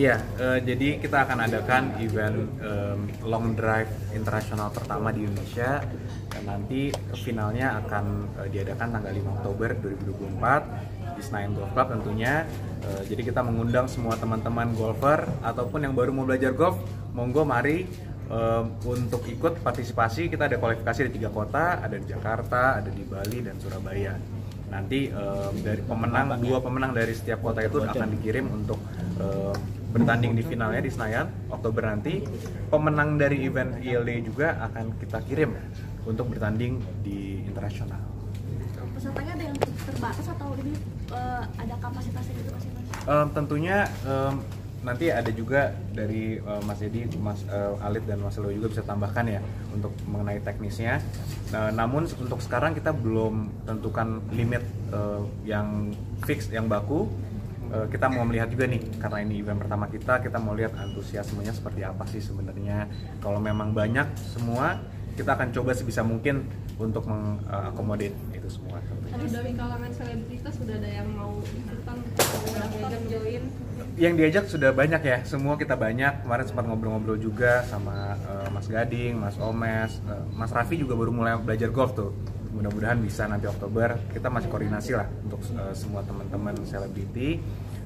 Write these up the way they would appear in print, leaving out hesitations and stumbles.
Iya, jadi kita akan adakan event long drive internasional pertama di Indonesia dan nanti finalnya akan diadakan tanggal 5 Oktober 2024 di Senayan Golf Club tentunya. Jadi kita mengundang semua teman-teman golfer ataupun yang baru mau belajar golf, monggo mari untuk ikut partisipasi. Kita ada kualifikasi di 3 kota, ada di Jakarta, ada di Bali dan Surabaya. Nanti dari dua pemenang dari setiap kota itu akan dikirim untuk bertanding di finalnya di Senayan Oktober nanti. Pemenang dari event ILD juga akan kita kirim untuk bertanding di internasional. Pesertanya ada yang terbatas atau ini ada kapasitasnya gitu Mas? Tentunya nanti ada juga dari Mas Edi, Mas Alit dan Mas Lo juga bisa tambahkan ya untuk mengenai teknisnya. Namun untuk sekarang kita belum tentukan limit yang fix, yang baku. Kita mau melihat juga nih, karena ini event pertama kita mau lihat antusiasmenya seperti apa sih sebenarnya. Kalau memang banyak semua, kita akan coba sebisa mungkin untuk mengakomodir itu semua. Terus dari kalangan selebritas sudah ada yang mau ikutan diajak join? Yang diajak sudah banyak ya, semua kita banyak. Kemarin sempat ngobrol-ngobrol juga sama Mas Gading, Mas Omes, Mas Raffi juga baru mulai belajar golf tuh. Mudah-mudahan bisa nanti Oktober. Kita masih koordinasi lah untuk semua teman-teman selebriti.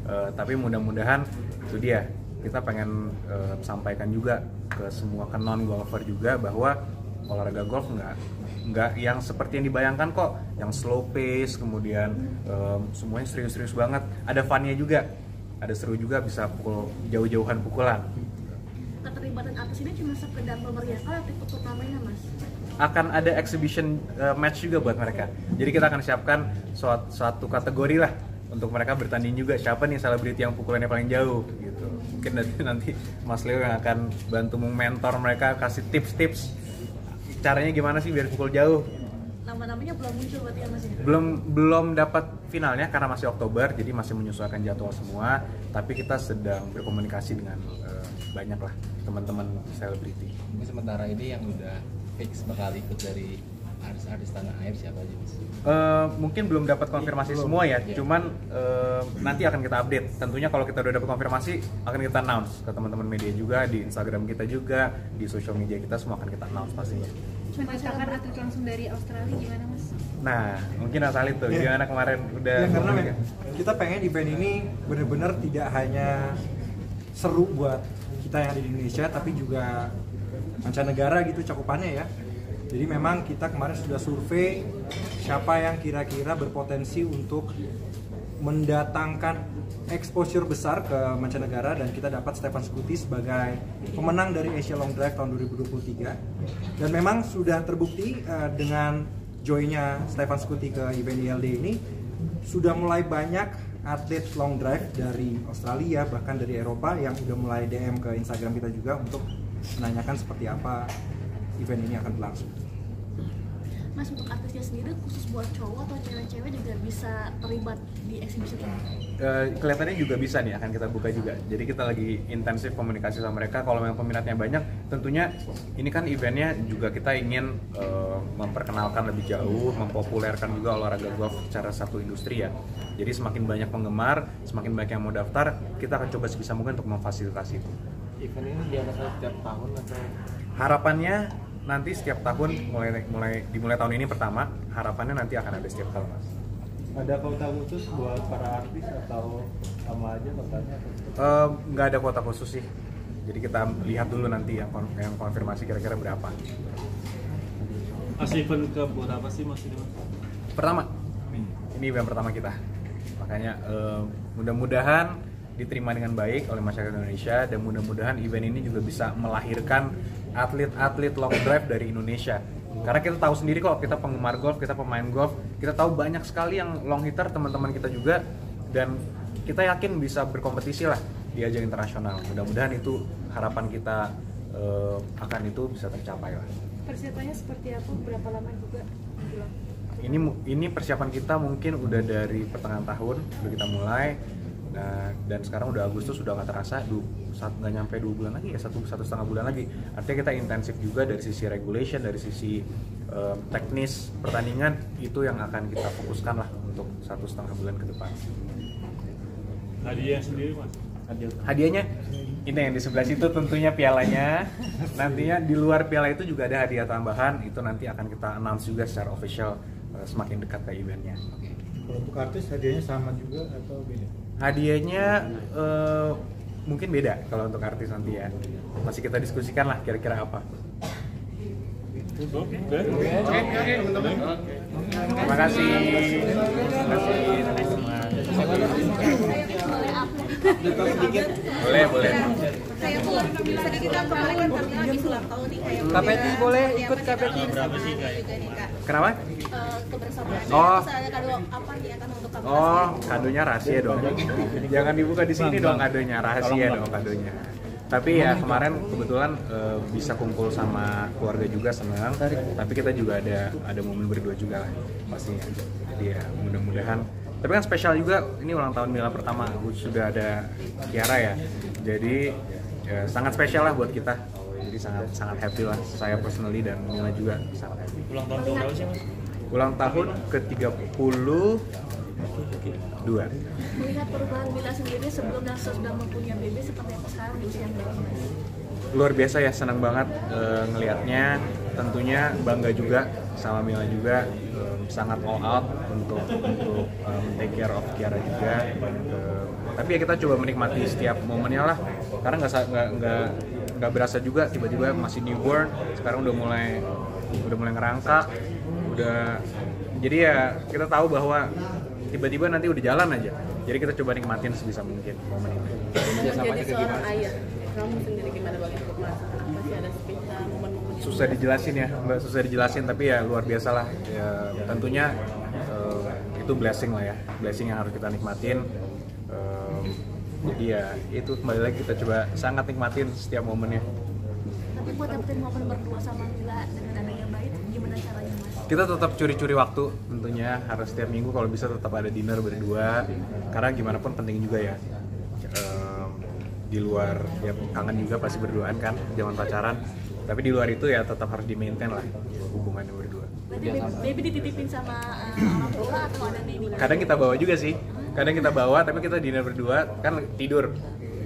Tapi mudah-mudahan itu dia. Kita pengen sampaikan juga ke semua non golfer juga bahwa olahraga golf nggak yang seperti yang dibayangkan kok, yang slow pace, kemudian semuanya serius-serius banget. Ada funnya juga, ada seru juga, bisa pukul jauh-jauhan pukulan. Keterlibatan artis ini cuma sekedar memeriahkan atau ikut turnamennya Mas? Akan ada exhibition match juga buat mereka. Jadi kita akan siapkan suatu kategori lah untuk mereka bertanding juga. Siapa nih selebriti yang pukulannya paling jauh gitu. Mungkin nanti Mas Leo yang akan bantu mentor mereka, kasih tips-tips caranya gimana sih biar pukul jauh. Nama-namanya belum muncul berarti ya Mas? Belum dapat finalnya karena masih Oktober, jadi masih menyesuaikan jadwal semua. Tapi kita sedang berkomunikasi dengan banyak lah teman-teman selebriti. Sementara ini yang udah fix bakal ikut dari artis-artis tanah air siapa aja Mas? Mungkin belum dapat konfirmasi semua ya, cuman nanti akan kita update. Tentunya kalau kita udah dapat konfirmasi akan kita announce ke teman-teman media juga, di Instagram kita juga, di social media kita semua akan kita announce pastinya. Misalkan atlet langsung dari Australia gimana Mas? Nah, mungkin Asalit tuh, gimana kemarin udah karena kita pengen event ini benar-benar tidak hanya seru buat kita yang ada di Indonesia, tapi juga mancanegara gitu cakupannya ya. Jadi memang kita kemarin sudah survei siapa yang kira-kira berpotensi untuk mendatangkan exposure besar ke mancanegara, dan kita dapat Stefan Scuti sebagai pemenang dari Asia Long Drive tahun 2023. Dan memang sudah terbukti dengan joinnya Stefan Scuti ke event ILD ini, sudah mulai banyak atlet long drive dari Australia bahkan dari Eropa yang udah mulai DM ke Instagram kita juga untuk menanyakan seperti apa event ini akan berlangsung. Mas, untuk artisnya sendiri khusus buat cowok atau cewek-cewek juga bisa terlibat di exhibition ini? Kelihatannya juga bisa nih, akan kita buka juga. Jadi kita lagi intensif komunikasi sama mereka. Kalau memang peminatnya banyak, tentunya ini kan eventnya juga kita ingin memperkenalkan lebih jauh, mempopulerkan juga olahraga golf secara satu industri ya. Jadi semakin banyak penggemar, semakin banyak yang mau daftar, kita akan coba sebisa mungkin untuk memfasilitasi itu. Event ini diadakan setiap tahun atau? Harapannya nanti setiap tahun, dimulai tahun ini pertama, harapannya nanti akan ada setiap tahun Mas. Ada kota khusus buat para artis atau sama aja kotanya? Nggak ada kota khusus sih. Jadi kita lihat dulu nanti yang konfirmasi kira-kira berapa. Mas, event ke buat apa sih Mas ini Mas? Pertama, ini event pertama kita. Makanya mudah-mudahan diterima dengan baik oleh masyarakat Indonesia, dan mudah-mudahan event ini juga bisa melahirkan atlet-atlet long drive dari Indonesia. Karena kita tahu sendiri kok, kita penggemar golf, kita pemain golf, kita tahu banyak sekali yang long hitter teman-teman kita juga, dan kita yakin bisa berkompetisi lah di ajang internasional. Mudah-mudahan itu harapan kita akan itu bisa tercapai lah. Persiapannya seperti apa? Berapa lama juga? Ini persiapan kita mungkin udah dari pertengahan tahun udah kita mulai. Nah, dan sekarang udah Agustus, sudah nggak terasa, nggak nyampe 2 bulan lagi ya, satu setengah bulan lagi. Artinya kita intensif juga dari sisi regulation, dari sisi teknis pertandingan, itu yang akan kita fokuskan lah untuk 1,5 bulan ke depan. Hadiah sendiri Mas? Hadiahnya ini yang di sebelah situ tentunya pialanya. Nantinya di luar piala itu juga ada hadiah tambahan, itu nanti akan kita announce juga secara official semakin dekat ke eventnya. Kalau untuk artis hadiahnya sama juga atau beda? Hadiahnya mungkin beda kalau untuk artis nanti ya. Masih kita diskusikan lah kira-kira apa. Oke. Terima kasih. Terima kasih teman-teman. Boleh. Kayak tuh sedikit kan kemarin kan Kamila habis ulang tahun nih kayak Kak Peti boleh ikut Kak Peti. berapa sih juga nih Kak Kenapa? kebersamaan. Oh. Terus ada kado apa nih akan untuk Kamila? Oh, kadonya rahasia dong. Jangan dibuka di sini dong kadonya, rahasia dong kadonya. Tapi ya kemarin kebetulan bisa kumpul sama keluarga juga, senang. Tapi kita juga ada momen berdua juga lah pastinya. Jadi ya mudah-mudahan. Tapi kan spesial juga, ini ulang tahun Mila pertama, sudah ada Kiara ya. Jadi ya, sangat spesial lah buat kita. Jadi sangat happy lah, saya personally dan Mila juga sangat happy. Ulang tahun berapa sih Mas? Ulang tahun ke-32. Melihat perubahan Mila sendiri sebelum dan sesudah mempunyai baby seperti apa sekarang di usia yang baru, Mas? Luar biasa ya, senang banget ngelihatnya. Tentunya bangga juga sama Mila juga, sangat all out untuk take care of Kiara juga. Tapi ya kita coba menikmati setiap momennya lah, karena nggak berasa juga tiba-tiba masih newborn, sekarang udah mulai ngerangkak, jadi ya kita tahu bahwa tiba-tiba nanti udah jalan aja. Jadi kita coba nikmatin sebisa mungkin momen itu. Menjadi seorang ayah, kamu sendiri gimana bagi untuk merasakan apa sih ada spesial momen-momen yang Susah dijelasin ya, Mbak, susah dijelasin, tapi ya luar biasa lah. Ya, tentunya itu blessing lah ya, blessing yang harus kita nikmatin. Jadi ya itu kembali lagi kita coba sangat nikmatin setiap momennya. Tapi buat dapetin momen berdua sama Mila dengan adanya bayi, gimana caranya, Mas? Kita tetap curi-curi waktu, tentunya harus setiap minggu kalau bisa tetap ada dinner berdua, karena gimana pun penting juga ya. Di luar ya kangen juga pasti berduaan kan zaman pacaran, tapi di luar itu ya tetap harus di maintain lah hubungannya berdua. Berarti baby dititipin sama orang tua atau ada nanny? Kadang kita bawa juga sih, kadang kita bawa tapi kita dinner berdua kan tidur,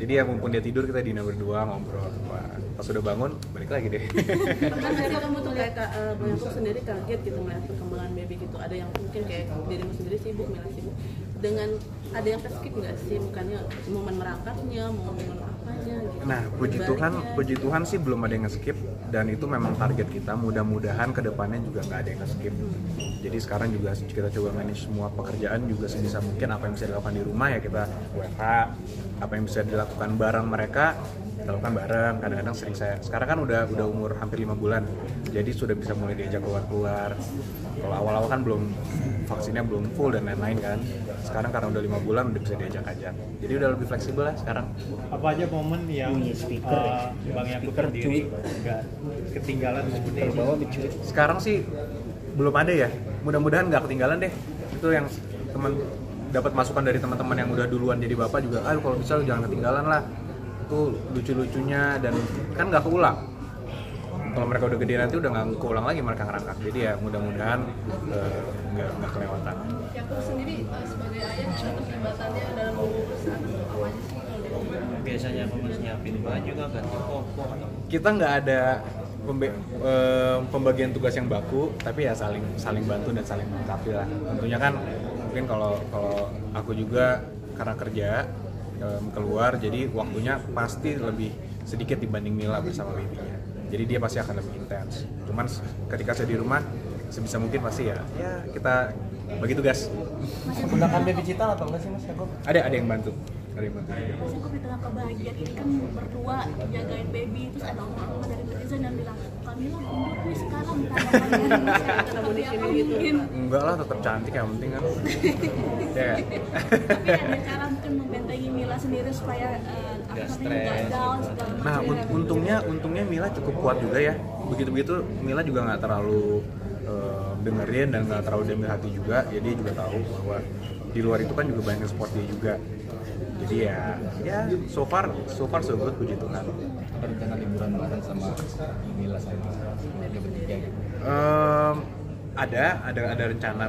jadi ya mumpung dia tidur kita dinner berdua ngobrol. Wah, pas udah bangun balik lagi deh. Pernah nggak sih kamu tuh kayak Bang sendiri kaget gitu melihat perkembangan baby gitu? Ada yang mungkin kayak dirimu sendiri sibuk, Mila sibuk. Dengan ada yang terskip nggak sih? Bukannya momen merangkaknya, momen apanya gitu? Nah, puji Tuhan sih belum ada yang nge-skip, dan itu memang target kita. Mudah-mudahan kedepannya juga nggak ada yang nge-skip. Jadi sekarang juga kita coba manage semua pekerjaan juga sebisa mungkin. Apa yang bisa dilakukan di rumah ya kita WFH, apa yang bisa dilakukan bareng mereka kita lakukan bareng. Kadang-kadang sering sekarang kan udah umur hampir 5 bulan, jadi sudah bisa mulai diajak keluar. Kalau awal-awal kan belum, vaksinnya belum full dan lain-lain kan. Sekarang karena udah 5 bulan udah bisa diajak-ajak, jadi udah lebih fleksibel lah sekarang. Apa aja momen yang Bang Yakub sendiri nggak ketinggalan seperti ini? Sekarang sih belum ada ya, mudah-mudahan nggak ketinggalan deh. Itu yang teman dapat masukan dari teman-teman yang udah duluan jadi bapak juga, kalau bisa lu jangan ketinggalan lah, itu lucu-lucunya dan kan nggak keulang. Kalau mereka udah gede nanti udah nggak keulang lagi mereka ngerangkak, jadi ya mudah-mudahan nggak kelewatan. Yakub sendiri sebagai ayah ada keterlibatannya dalam mengurus anak apa aja sih? Biasanya apa Mas nyiapin baju nggak, ganti popok atau Kita nggak ada pembagian tugas yang baku, tapi ya saling bantu dan saling melengkapi lah. Tentunya kan mungkin kalau aku juga karena kerja keluar, jadi waktunya pasti lebih sedikit dibanding Mila bersama babynya. Jadi dia pasti akan lebih intens. Cuman ketika saya di rumah sebisa mungkin pasti ya kita bagi tugas. Menggunakan baby cita atau enggak sih Mas Yakub? Ada yang bantu. Ada yang bantu. Mas Yakub di tengah kebahagiaan ini kan berdua jagain baby, terus ada omongan dari netizen yang bilang Kamila gendut nih sekarang mungkin. Enggak lah, tetap cantik yang penting kan. Ya. Tapi ada cara mungkin membentengi Mila sendiri supaya nggak down segala macam. Nah, untungnya Mila cukup kuat juga ya. Begitu Mila juga nggak terlalu dengerin dan nggak terlalu diambil hati juga. Ya dia juga tahu bahwa di luar itu kan juga banyak yang support dia juga. Jadi ya so far so good, puji Tuhan. Ada rencana liburan bareng sama Mila sama keluarga bertiga gitu? Ada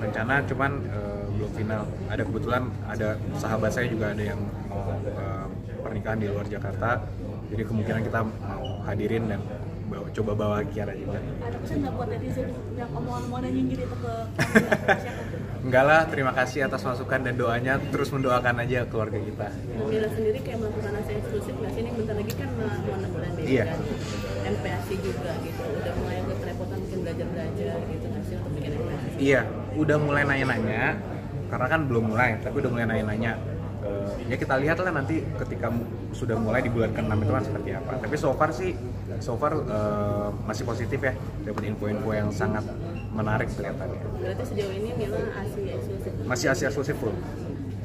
rencana, cuman belum final. Ada kebetulan ada sahabat saya juga ada yang mau pernikahan di luar Jakarta. Jadi kemungkinan kita mau hadirin dan coba bawa Kiara juga. Ada pesan nggak buat netizen yang omongan-omongan nyinggir itu ke Enggak lah, terima kasih atas masukan dan doanya, terus mendoakan aja keluarga kita. Mila sendiri kayak melakukan ASI eksklusif nggak sih? Ini bentar lagi kan mau 6 bulan baby Iya. kan, MPASI juga gitu, udah mulai agak kerepotan mungkin belajar gitu nggak sih untuk bikin MPASI? Iya, udah mulai nanya-nanya, karena kan belum mulai, tapi udah mulai nanya-nanya. Ya kita lihat lah nanti ketika sudah mulai di bulan ke-6 itu kan seperti apa. Tapi so far masih positif ya, dapat info-info yang sangat menarik kelihatannya. Berarti sejauh ini Mila ASI eksklusif? Masih Asia eksklusif full,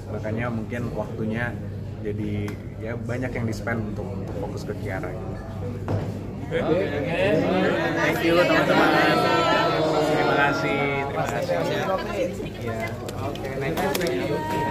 makanya mungkin waktunya jadi ya banyak yang di-spend untuk fokus ke Kiara. Thank you teman-teman. Terima kasih. sedikit Mas ya? Ya. Oke, next.